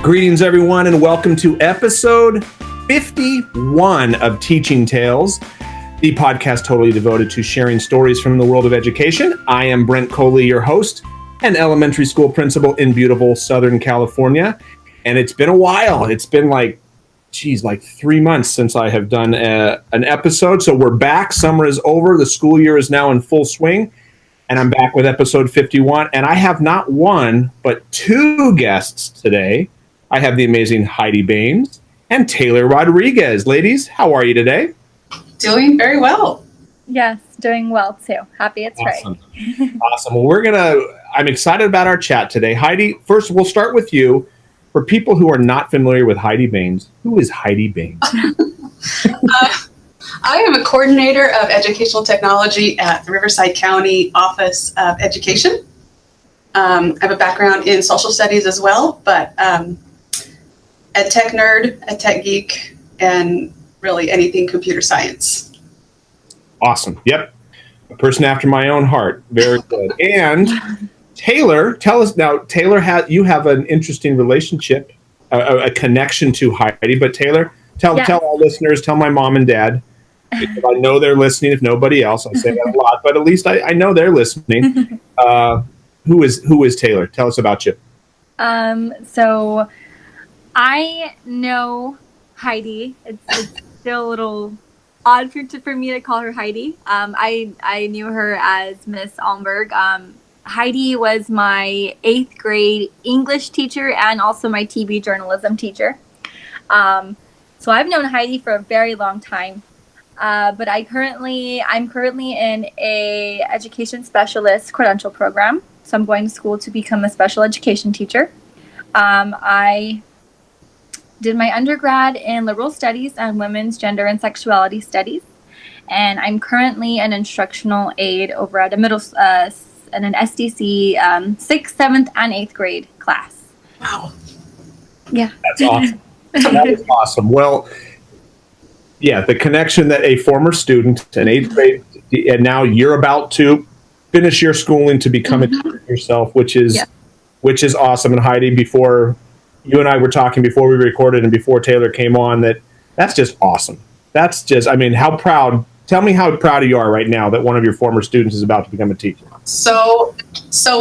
Greetings, everyone, and welcome to episode 51 of Teaching Tales, the podcast totally devoted to sharing stories from the world of education. I am Brent Coley, your host, an elementary school principal in beautiful Southern California. And it's been a while. It's been like 3 months since I have done an episode. So we're back. Summer is over. The school year is now in full swing. And I'm back with episode 51. And I have not one, but two guests today. I have the amazing Heidi Baynes and Taylor Rodriguez. Ladies, how are you today? Doing very well. Yes, doing well too. Happy it's Awesome. right. Awesome. Well, I'm excited about our chat today. Heidi, first we'll start with you. For people who are not familiar with Heidi Baynes, who is Heidi Baynes? I am a coordinator of educational technology at the Riverside County Office of Education. I have a background in social studies as well, but ed tech nerd, ed tech geek, and really anything computer science. Awesome. Yep. A person after my own heart. Very good. And Taylor, tell us now, Taylor, you have an interesting relationship, a connection to Heidi, but Taylor, tell all listeners, tell my mom and dad, because I know they're listening, if nobody else. I say that a lot, but at least I know they're listening. Who is Taylor? Tell us about you. So I know Heidi. It's still a little odd for me to call her Heidi. I knew her as Miss Almberg. Heidi was my 8th grade English teacher and also my TV journalism teacher. So I've known Heidi for a very long time. But I'm currently in a education specialist credential program. So I'm going to school to become a special education teacher. I did my undergrad in liberal studies and women's gender and sexuality studies. And I'm currently an instructional aide over at a middle in an SDC 6th, 7th, and 8th grade class. Wow. Yeah. That's awesome. That is awesome. Well, yeah, the connection that a former student, an 8th grade, and now you're about to finish your schooling to become a teacher yourself, which is awesome. And Heidi, before you and I were talking, before we recorded and before Taylor came on, that's just awesome. That's just, how proud. Tell me how proud you are right now that one of your former students is about to become a teacher. So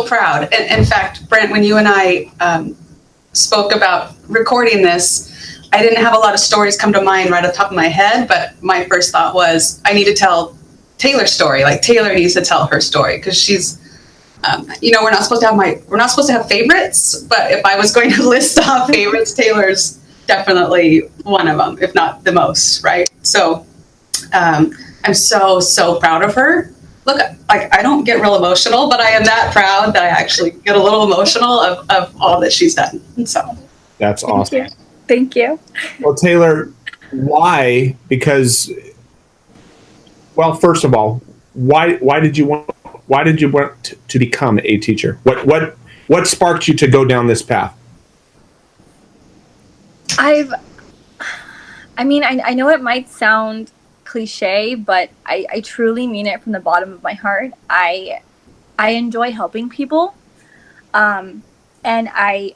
proud. And in fact, Brent, when you and I spoke about recording this, I didn't have a lot of stories come to mind right off the top of my head, but my first thought was I need to tell Taylor's story. Like Taylor needs to tell her story because she's, we're not supposed to have favorites, but if I was going to list off favorites, Taylor's definitely one of them, if not the most, right? So I'm so proud of her. Look, I don't get real emotional, but I am that proud that I actually get a little emotional of all that she's done. And so that's awesome. Thank you. Well, Taylor, why? Because, well, first of all, why did you want to become a teacher? What sparked you to go down this path? I know it might sound cliche, but I truly mean it from the bottom of my heart. I enjoy helping people. And I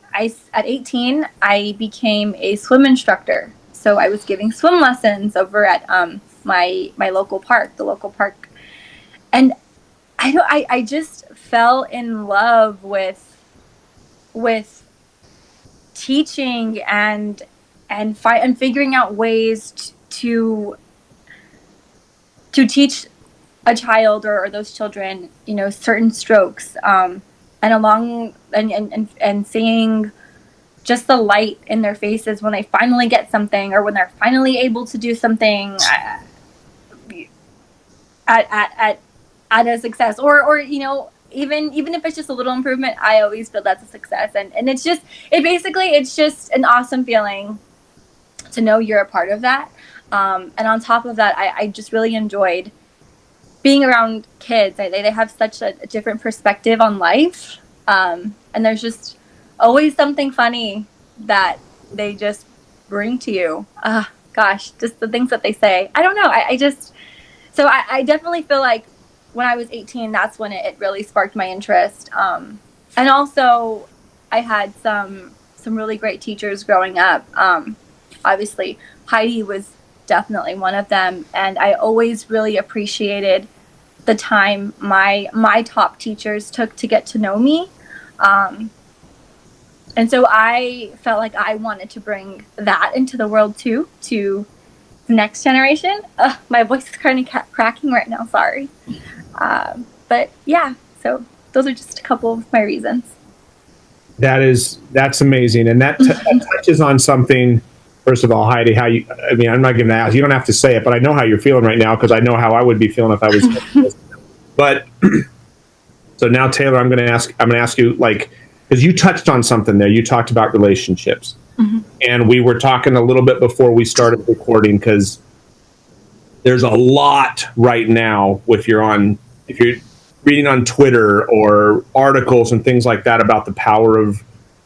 at 18, I became a swim instructor. So I was giving swim lessons over at my local park, the local park. And I just fell in love with teaching and figuring out ways to teach a child or those children, certain strokes. And seeing just the light in their faces when they finally get something or when they're finally able to do something at a success or even if it's just a little improvement, I always feel that's a success. And it's just an awesome feeling to know you're a part of that. And on top of that, I just really enjoyed being around kids. They have such a different perspective on life. And there's just always something funny that they just bring to you. Just the things that they say. I don't know. I definitely feel like when I was 18, that's when it really sparked my interest. And also I had some some really great teachers growing up. Obviously, Heidi was definitely one of them, and I always really appreciated the time my top teachers took to get to know me. And so I felt like I wanted to bring that into the world too, to the next generation. My voice is kind of cracking right now, sorry. But yeah, so those are just a couple of my reasons. That's amazing. And that touches on something. First of all, Heidi, I'm not going to ask, you don't have to say it, but I know how you're feeling right now, because I know how I would be feeling if I was. But so now, Taylor, I'm going to ask you, like, because you touched on something there. You talked about relationships. And we were talking a little bit before we started recording, because there's a lot right now if you're reading on Twitter or articles and things like that about the power of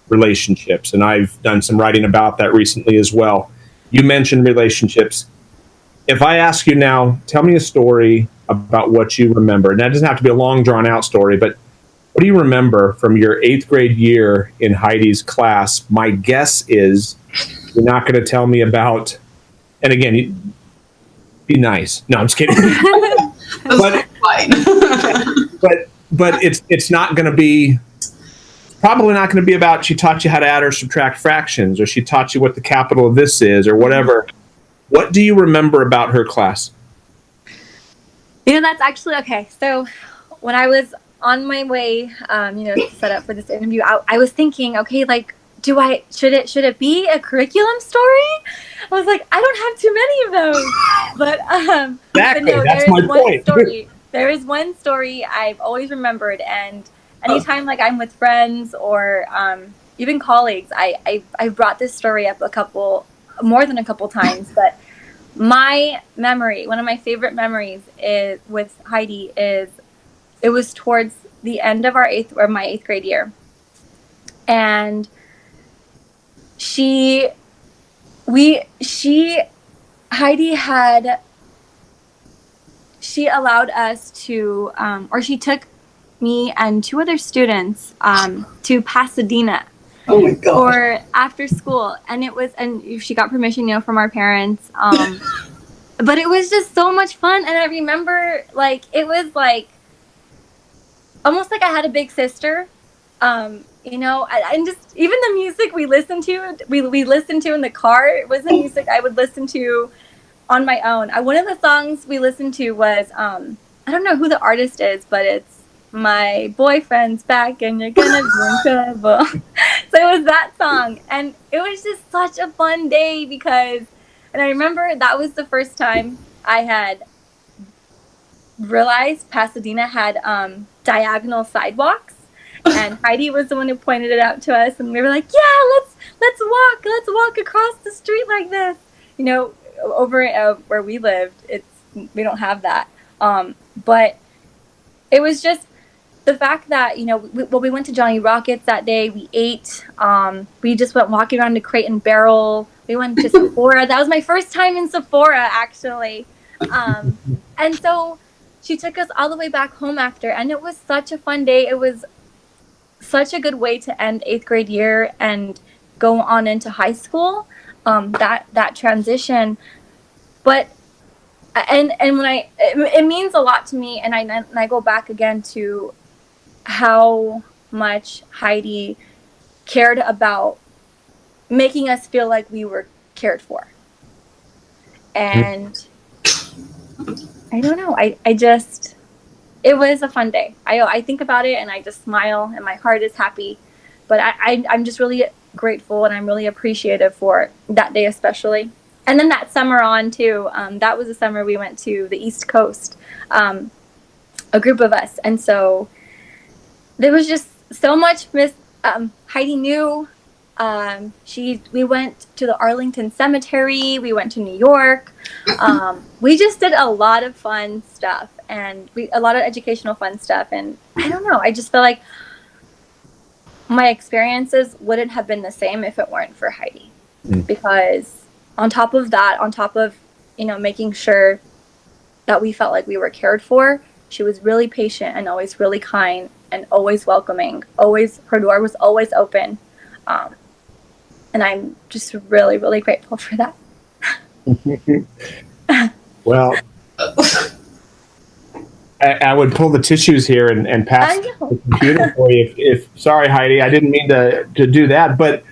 relationships. And I've done some writing about that recently as well. You mentioned relationships. If I ask you now, tell me a story about what you remember. And that doesn't have to be a long, drawn out story, but what do you remember from your 8th grade year in Heidi's class? My guess is you're not going to tell me about, and again, be nice. No, I'm just kidding. but it's not going to be, probably not going to be about she taught you how to add or subtract fractions, or she taught you what the capital of this is, or whatever. What do you remember about her class? That's actually okay. So when I was on my way, to set up for this interview, I was thinking, okay, like, should it be a curriculum story? I was like, I don't have too many of those. But exactly, but no, that's my point. There is one story I've always remembered, and anytime like I'm with friends or even colleagues, I brought this story up more than a couple times. But my memory, one of my favorite memories is with Heidi is, it was towards the end of my 8th grade year. And she allowed us to, or she took me and 2 other students to Pasadena. Oh my God. Or after school. And she got permission, from our parents. But it was just so much fun. And I remember, like, it was like, almost like I had a big sister, and just even the music we listened to in the car, it wasn't music I would listen to on my own. One of the songs we listened to was, I don't know who the artist is, but it's My Boyfriend's Back and You're Gonna Be in Trouble. So it was that song, and it was just such a fun day and I remember that was the first time I had realized Pasadena had diagonal sidewalks, and Heidi was the one who pointed it out to us, and we were like, yeah, let's walk across the street like this. Over where we lived, we don't have that. But it was just the fact that we went to Johnny Rockets that day. We ate. We just went walking around to Crate and Barrel. We went to Sephora. That was my first time in Sephora, actually. And so she took us all the way back home after, and it was such a fun day. It was such a good way to end 8th grade year and go on into high school. That transition, but when it means a lot to me, and I go back again to how much Heidi cared about making us feel like we were cared for. And I don't know. It was a fun day. I think about it and I just smile and my heart is happy. But I'm just really grateful and I'm really appreciative for that day especially. And then that summer on too, that was the summer we went to the East Coast, a group of us. And so there was just so much Heidi knew. We went to the Arlington Cemetery. We went to New York. We just did a lot of fun stuff and a lot of educational fun stuff. And I don't know, I just feel like my experiences wouldn't have been the same if it weren't for Heidi. Because on top of making sure that we felt like we were cared for, she was really patient and always really kind and always welcoming. Her door was always open. And I'm just really, really grateful for that. Well, I would pull the tissues here and pass the computer for you. If sorry, Heidi, I didn't mean to do that, but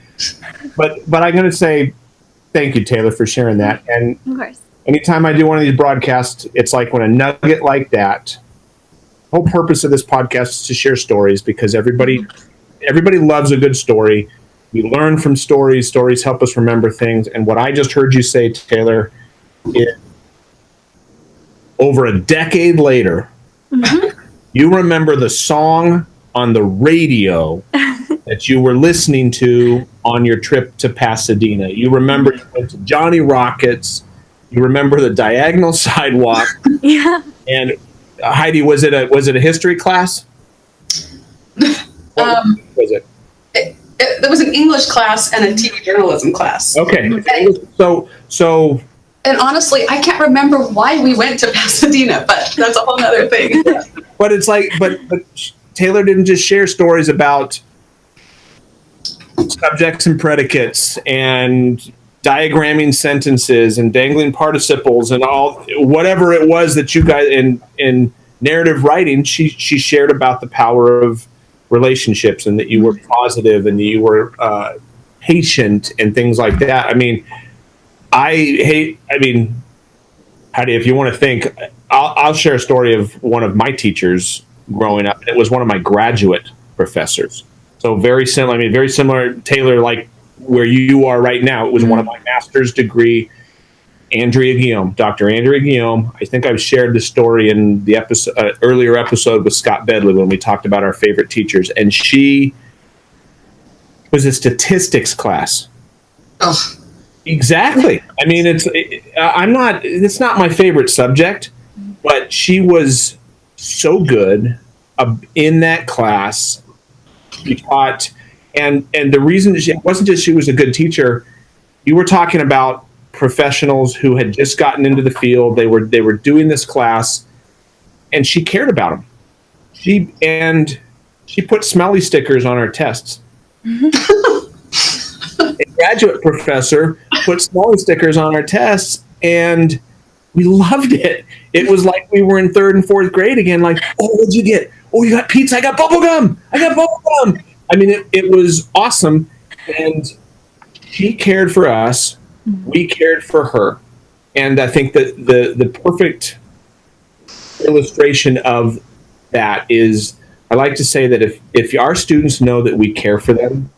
I'm going to say thank you, Taylor, for sharing that. And of course, anytime I do one of these broadcasts, it's like when a nugget like that. The whole purpose of this podcast is to share stories, because everybody loves a good story. We learn from stories. Stories help us remember things. And what I just heard you say, Taylor, is over a decade later, you remember the song on the radio that you were listening to on your trip to Pasadena. You remember you went to Johnny Rockets. You remember the diagonal sidewalk. Yeah. And Heidi, was it a history class? What was it? There was an English class and a TV journalism class. Okay. So. And honestly, I can't remember why we went to Pasadena, but that's a whole other thing. But it's like, but Taylor didn't just share stories about subjects and predicates and diagramming sentences and dangling participles and all whatever it was that you guys in narrative writing. She shared about the power of relationships and that you were positive and that you were patient and things like that. I mean, Heidi, if you want to think, I'll share a story of one of my teachers growing up. It was one of my graduate professors. So very similar, Taylor, like where you are right now. It was one of my master's degree, Dr. Andrea Guillaume. I think I've shared the story in the earlier episode with Scott Bedley when we talked about our favorite teachers. And she was a statistics class. Oh. Exactly. I mean, it's not my favorite subject, but she was so good in that class. She taught, and the reason it wasn't just she was a good teacher. You were talking about professionals who had just gotten into the field. They were doing this class, and she cared about them. She put smelly stickers on our tests. A graduate professor put smelly stickers on our tests, and we loved it. It was like we were in 3rd and 4th grade again. Like, oh, what'd you get? Oh, you got pizza. I got bubble gum. I mean, it was awesome, and she cared for us. We cared for her, and I think that the perfect illustration of that is, I like to say that if our students know that we care for them,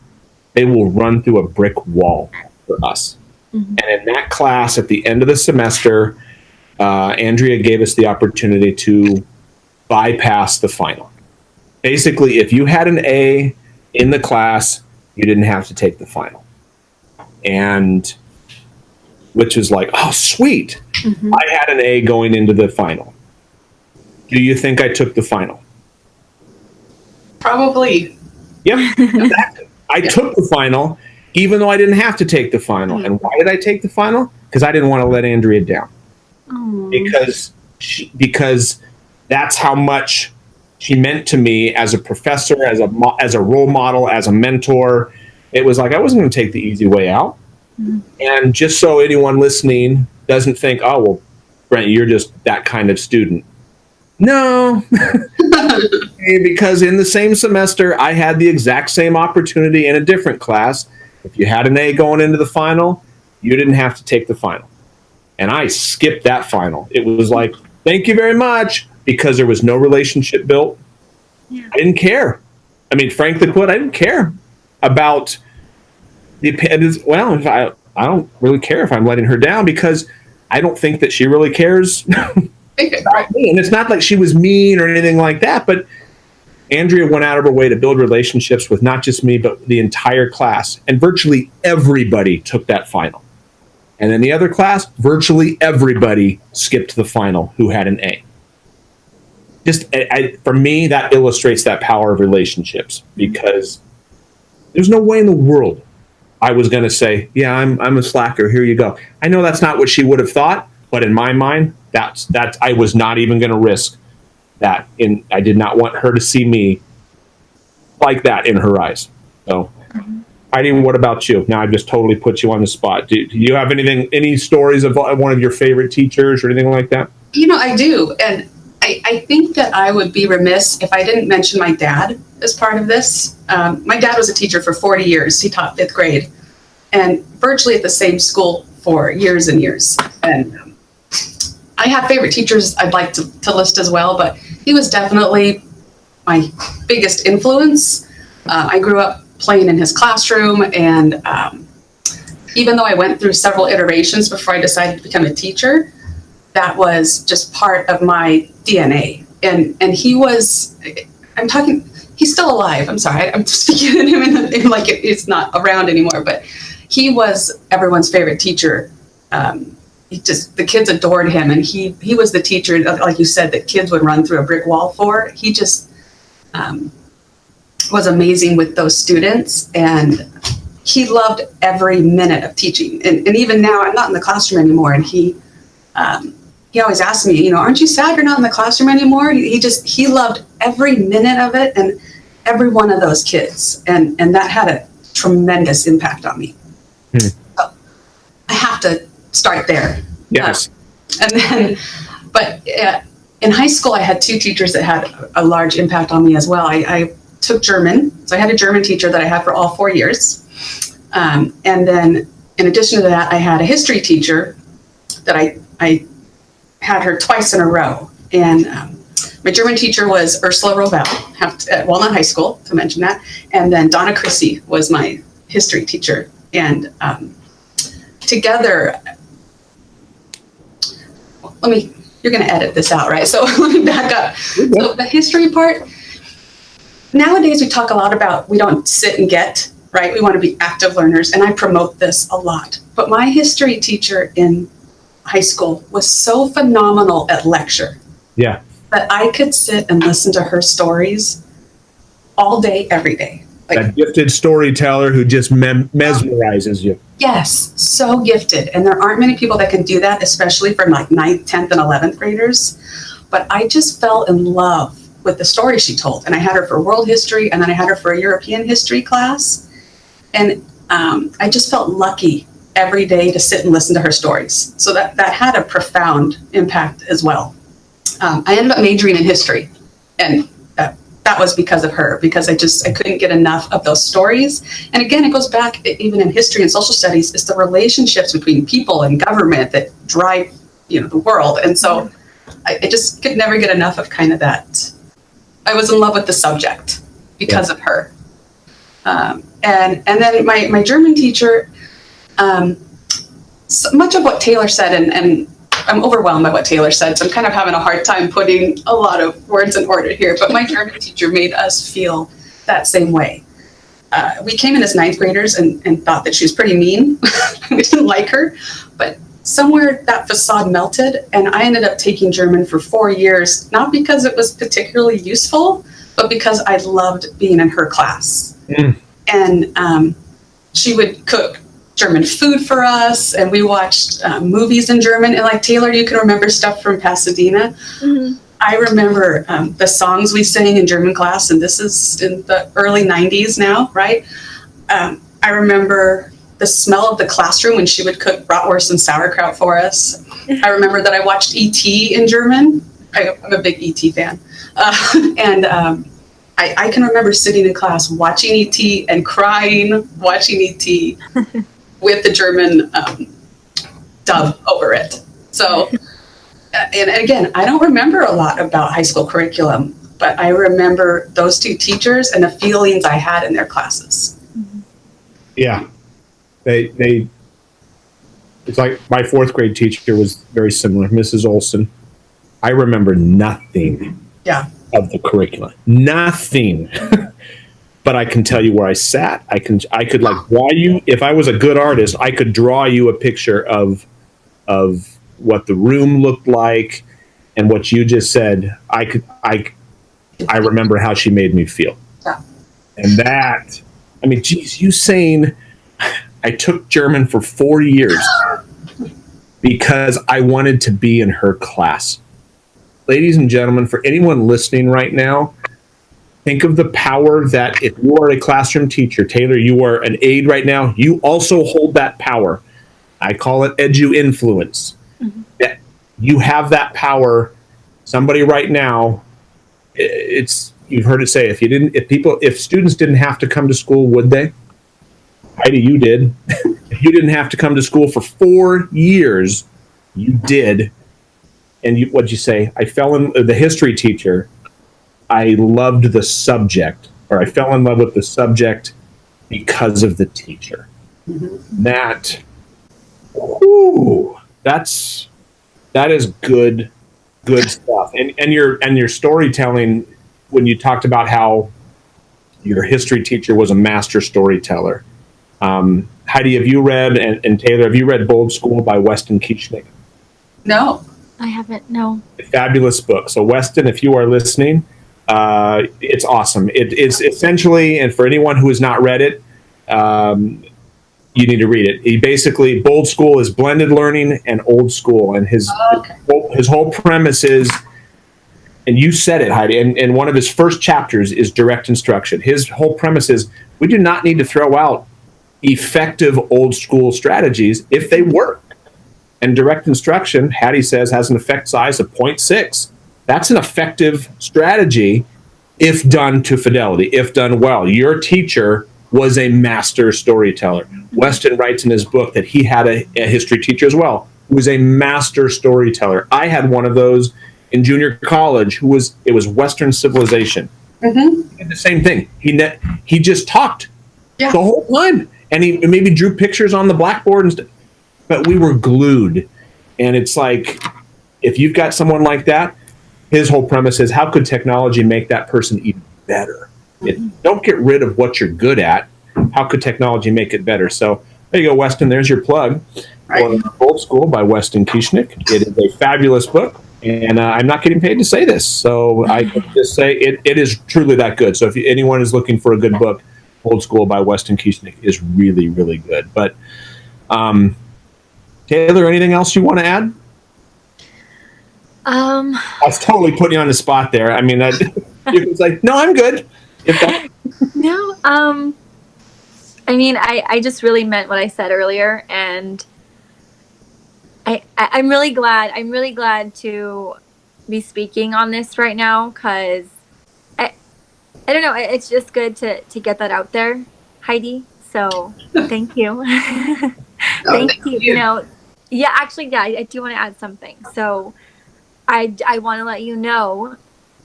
they will run through a brick wall for us. And in that class, at the end of the semester, Andrea gave us the opportunity to bypass the final. Basically, if you had an A in the class, you didn't have to take the final. And which was like, oh, sweet. I had an A going into the final. Do you think I took the final? Probably. Yep, exactly. I took the final, even though I didn't have to take the final. And why did I take the final? Because I didn't want to let Andrea down. Because that's how much she meant to me as a professor, as a role model, as a mentor. It was like I wasn't going to take the easy way out. And just so anyone listening doesn't think, oh, well, Brent, you're just that kind of student. No, because in the same semester, I had the exact same opportunity in a different class. If you had an A going into the final, you didn't have to take the final. And I skipped that final. It was like, thank you very much, because there was no relationship built. I didn't care. I mean, frankly put, I didn't care about the opinions. Well, I don't really care if I'm letting her down, because I don't think that she really cares. And it's not like she was mean or anything like that, but Andrea went out of her way to build relationships with not just me, but the entire class. And virtually everybody took that final. And in the other class, virtually everybody skipped the final who had an A. For me, that illustrates that power of relationships, because there's no way in the world I was going to say, yeah, I'm a slacker. Here you go. I know that's not what she would have thought, but in my mind, that's I was not even going to risk that. I did not want her to see me like that in her eyes. So Heidi, what about you? Now I've just totally put you on the spot. Do you have any stories of one of your favorite teachers or anything like that? I do. And I think that I would be remiss if I didn't mention my dad as part of this. My dad was a teacher for 40 years. He taught 5th grade and virtually at the same school for years and years. And I have favorite teachers I'd like to list as well, but he was definitely my biggest influence. I grew up playing in his classroom, and even though I went through several iterations before I decided to become a teacher, that was just part of my DNA. And he was, he's still alive. I'm sorry, I'm speaking of him in like it's not around anymore, but he was everyone's favorite teacher. The kids adored him, and he was the teacher, like you said, that kids would run through a brick wall for. He just was amazing with those students, and he loved every minute of teaching. And even now, I'm not in the classroom anymore, and he always asks me, aren't you sad you're not in the classroom anymore? He loved every minute of it and every one of those kids, and that had a tremendous impact on me. So I have to start there. Yes. But in high school, I had 2 teachers that had a large impact on me as well. I took German, so I had a German teacher that I had for all 4 years. And then in addition to that, I had a history teacher that I had her twice in a row. And my German teacher was Ursula Robel at Walnut High School, to mention that. And then Donna Chrissy was my history teacher. And together, you're going to edit this out, right? So let me back up. So the history part, nowadays we talk a lot about we don't sit and get, right? We want to be active learners, and I promote this a lot. But my history teacher in high school was so phenomenal at lecture. Yeah. That I could sit and listen to her stories all day, every day. That gifted storyteller who just mesmerizes you. Yes, so gifted. And there aren't many people that can do that, especially for like 9th, 10th, and 11th graders. But I just fell in love with the stories she told. And I had her for world history, and then I had her for a European history class. And I just felt lucky every day to sit and listen to her stories. So that had a profound impact as well. I ended up majoring in history, and that was because of her, because I couldn't get enough of those stories. And again, it goes back, even in history and social studies, it's the relationships between people and government that drive, the world. And so I just could never get enough of kind of that. I was in love with the subject because of her. And then my German teacher, so much of what Taylor said, and I'm overwhelmed by what Taylor said, so I'm kind of having a hard time putting a lot of words in order here, but my German teacher made us feel that same way. We came in as 9th graders and thought that she was pretty mean. We didn't like her, but somewhere that facade melted, and I ended up taking German for 4 years, not because it was particularly useful, but because I loved being in her class. And she would cook German food for us, and we watched movies in German. And like Taylor, you can remember stuff from Pasadena. Mm-hmm. I remember the songs we sang in German class, and this is in the early 90s now, right? I remember the smell of the classroom when she would cook bratwurst and sauerkraut for us. I remember that I watched E.T. in German. I'm a big E.T. fan. I can remember sitting in class watching E.T. and crying, watching E.T. with the German dub over it. So, and again, I don't remember a lot about high school curriculum, but I remember those 2 teachers and the feelings I had in their classes. Yeah. They it's like my 4th grade teacher was very similar, Mrs. Olson. I remember nothing of the curriculum. Nothing. But I can tell you where I sat. I could like draw you. If I was a good artist, I could draw you a picture of what the room looked like, and what you just said. I remember how she made me feel. Yeah. And that, I mean, geez, you saying I took German for 4 years because I wanted to be in her class. Ladies and gentlemen, for anyone listening right now, think of the power that if you are a classroom teacher, Taylor, you are an aide right now, you also hold that power. I call it edu influence. That you have that power. Somebody right now, you've heard it say, if students didn't have to come to school, would they? Heidi, you did. If you didn't have to come to school for 4 years, you did. And what'd you say? I fell in the history teacher. I loved the subject, or I fell in love with the subject because of the teacher. That is good stuff. And your storytelling, when you talked about how your history teacher was a master storyteller. Heidi, have you read, and Taylor, have you read Bold School by Weston Kieschnick? No. I haven't, no. A fabulous book. So Weston, if you are listening, it's awesome. It's essentially, and for anyone who has not read it, you need to read it. He basically, Bold School is blended learning and old school. And his whole premise is, and you said it, Heidi, and one of his first chapters is direct instruction. His whole premise is, we do not need to throw out effective old school strategies if they work. And direct instruction, Hattie says, has an effect size of 0.6. That's an effective strategy if done to fidelity, if done well. Your teacher was a master storyteller. Weston writes in his book that he had a history teacher as well, who was a master storyteller. I had one of those in junior college it was Western civilization. And the same thing. He just talked the whole time. And he maybe drew pictures on the blackboard and stuff. But we were glued. And it's like, if you've got someone like that, his whole premise is, how could technology make that person even better? Don't get rid of what you're good at. How could technology make it better? So there you go, Weston. There's your plug. For Old School by Weston Kieschnick. It is a fabulous book. And I'm not getting paid to say this. So I can just say it is truly that good. So if anyone is looking for a good book, Old School by Weston Kieschnick is really, really good. But Taylor, anything else you want to add? I was totally putting you on the spot there. I mean, it was like, no, I'm good. No, I mean, I just really meant what I said earlier, and I'm really glad to be speaking on this right now, because I don't know, it's just good to get that out there, Heidi. So thank you. Thank you. You know, I do want to add something. So I want to let you know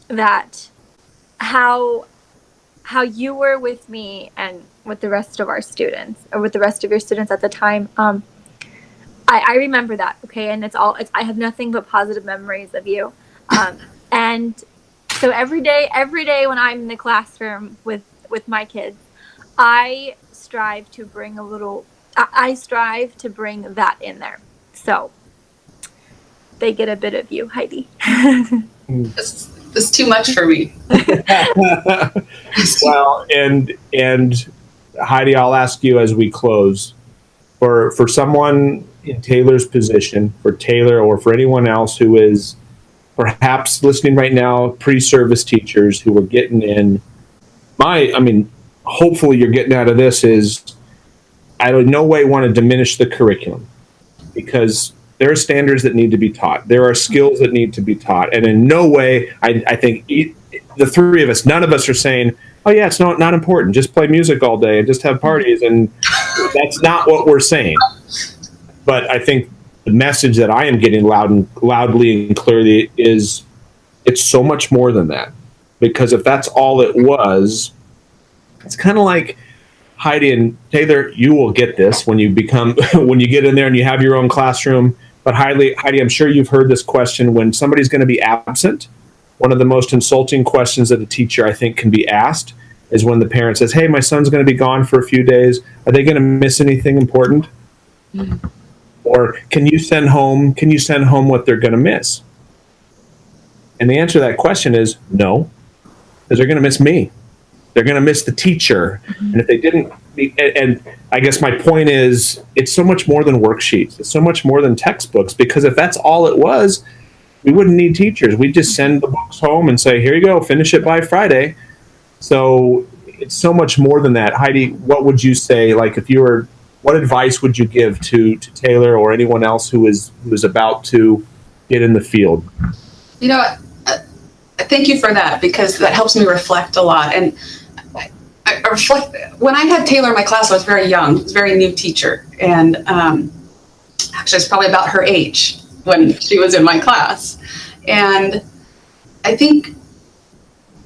that how you were with me and with the rest of our students, or with the rest of your students at the time. I remember that, okay, and I have nothing but positive memories of you. And so every day when I'm in the classroom with my kids, I strive to bring that in there. So they get a bit of you, Heidi. It's too much for me. Well, and Heidi, I'll ask you as we close, for someone in Taylor's position, for Taylor or for anyone else who is perhaps listening right now, pre-service teachers who are getting in, hopefully you're getting out of this is, I in no way want to diminish the curriculum, because there are standards that need to be taught. There are skills that need to be taught. And in no way, I think the three of us, none of us are saying, oh yeah, it's not important. Just play music all day and just have parties. And that's not what we're saying. But I think the message that I am getting loudly and clearly is, it's so much more than that. Because if that's all it was, it's kind of like, Heidi and Taylor, you will get this when you get in there and you have your own classroom. But Heidi, I'm sure you've heard this question when somebody's going to be absent. One of the most insulting questions that a teacher, I think, can be asked is when the parent says, hey, my son's going to be gone for a few days. Are they going to miss anything important? Mm-hmm. Or can you send home what they're going to miss? And the answer to that question is no, because they're going to miss me. They're going to miss the teacher. Mm-hmm. And if they didn't, and I guess my point is, it's so much more than worksheets. It's so much more than textbooks, because if that's all it was, we wouldn't need teachers. We'd just send the books home and say, here you go, finish it by Friday. So it's so much more than that. Heidi, what would you say, like what advice would you give to Taylor or anyone else who is about to get in the field? Thank you for that, because that helps me reflect a lot. And I reflect, when I had Taylor in my class, I was very young, I was a very new teacher. And actually, it's probably about her age when she was in my class. And I think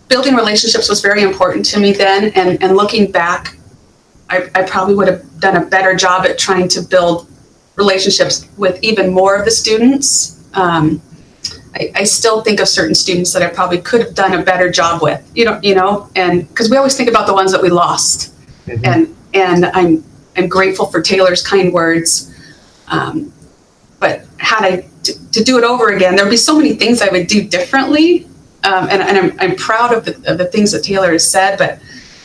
building relationships was very important to me then. And looking back, I probably would have done a better job at trying to build relationships with even more of the students. I still think of certain students that I probably could have done a better job with, and because we always think about the ones that we lost. Mm-hmm. And I'm grateful for Taylor's kind words. But had I to do it over again, there'd be so many things I would do differently. And I'm proud of the things that Taylor has said, but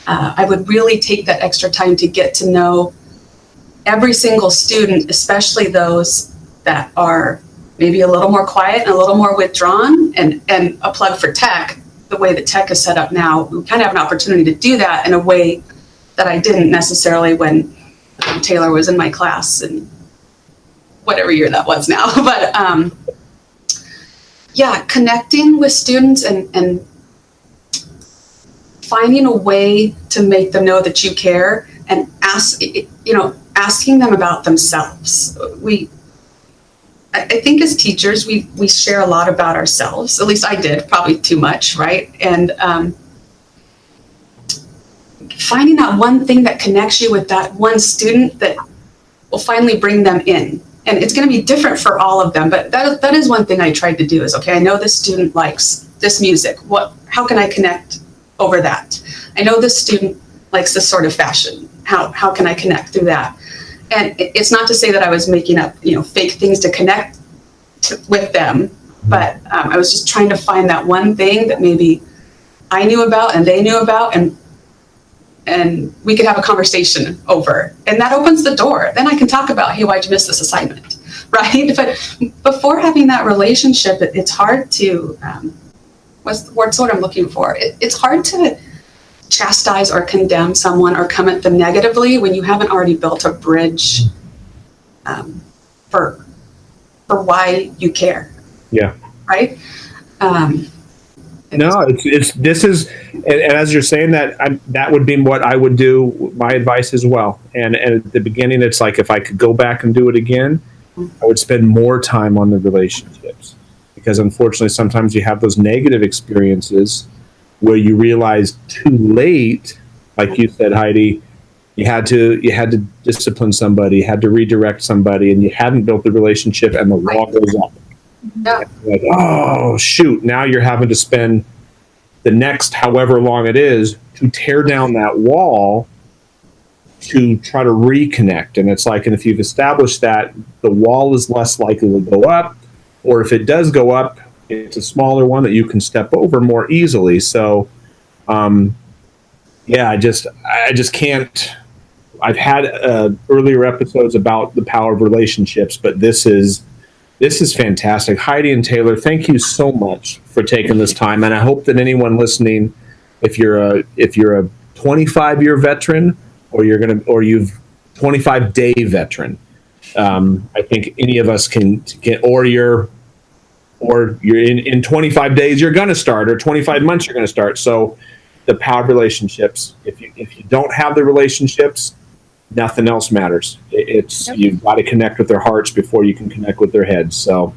I would really take that extra time to get to know every single student, especially those that are maybe a little more quiet and a little more withdrawn. And a plug for tech, the way that tech is set up now, we kind of have an opportunity to do that in a way that I didn't necessarily when Taylor was in my class in whatever year that was now. But connecting with students and finding a way to make them know that you care, and asking them about themselves. I think as teachers, we share a lot about ourselves. At least I did, probably too much, right? And finding that one thing that connects you with that one student that will finally bring them in. And it's going to be different for all of them, but that is one thing I tried to do is, okay, I know this student likes this music. How can I connect over that? I know this student likes this sort of fashion. How can I connect through that? And it's not to say that I was making up, fake things to connect with them, but I was just trying to find that one thing that maybe I knew about and they knew about, and we could have a conversation over, and that opens the door. Then I can talk about, hey, why'd you miss this assignment, right? But before having that relationship, it's hard to, what's the word I'm looking for? It's hard to chastise or condemn someone or come at them negatively when you haven't already built a bridge for why you care. Yeah. Right. No, this is, and as you're saying that, that would be what I would do. My advice as well. And at the beginning, it's like if I could go back and do it again, I would spend more time on the relationships, because unfortunately, sometimes you have those negative experiences where you realize too late, like you said, Heidi, you had to discipline somebody, you had to redirect somebody, and you hadn't built the relationship, and the wall goes up. Yeah. Like, oh shoot! Now you're having to spend the next however long it is to tear down that wall to try to reconnect. And it's like, and if you've established that, the wall is less likely to go up, or if it does go up, it's a smaller one that you can step over more easily. So, I just can't. I've had earlier episodes about the power of relationships, but this is fantastic. Heidi and Taylor, thank you so much for taking this time, and I hope that anyone listening, if you're a 25-year veteran or you've 25-day veteran, I think any of us can or you're in 25 days you're going to start, or 25 months you're going to start. So the power of relationships. If you don't have the relationships, nothing else matters. You've got to connect with their hearts before you can connect with their heads. So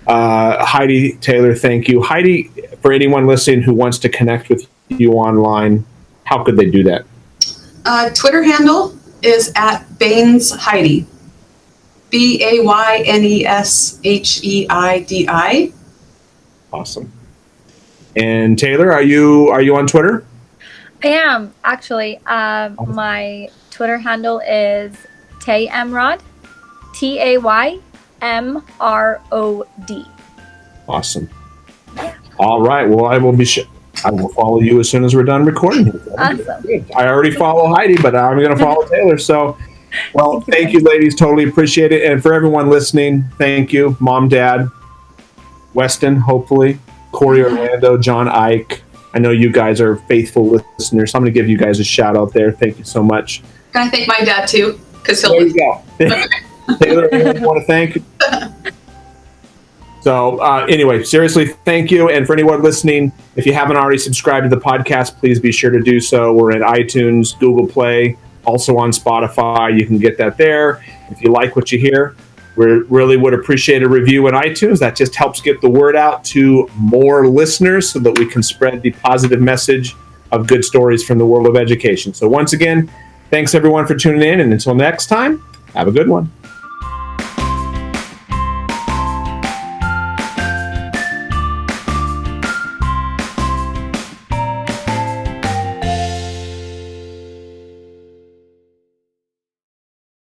Heidi, Taylor, thank you. Heidi, for anyone listening who wants to connect with you online, how could they do that? Twitter handle is at Baynes Heidi. BAYNESHEIDI. Awesome. And Taylor, are you on Twitter? I am, actually. My Twitter handle is Taymrod, TAYMROD. Awesome. All right. Well, I will follow you as soon as we're done recording. Awesome. I already follow Heidi, but I'm going to follow Taylor. So, well, thank you, ladies. Totally appreciate it. And for everyone listening, thank you. Mom, Dad, Weston, hopefully, Corey Orlando, John Ike, I know you guys are faithful listeners, so I'm going to give you guys a shout out there. Thank you so much. Can I thank my dad too? Because he'll. There you go. Taylor, anyone you want to thank? So anyway, seriously, thank you. And for anyone listening, if you haven't already subscribed to the podcast, please be sure to do so. We're at iTunes, Google Play, also on Spotify. You can get that there. If you like what you hear, we really would appreciate a review in iTunes. That just helps get the word out to more listeners so that we can spread the positive message of good stories from the world of education. So once again, thanks everyone for tuning in. And until next time, have a good one.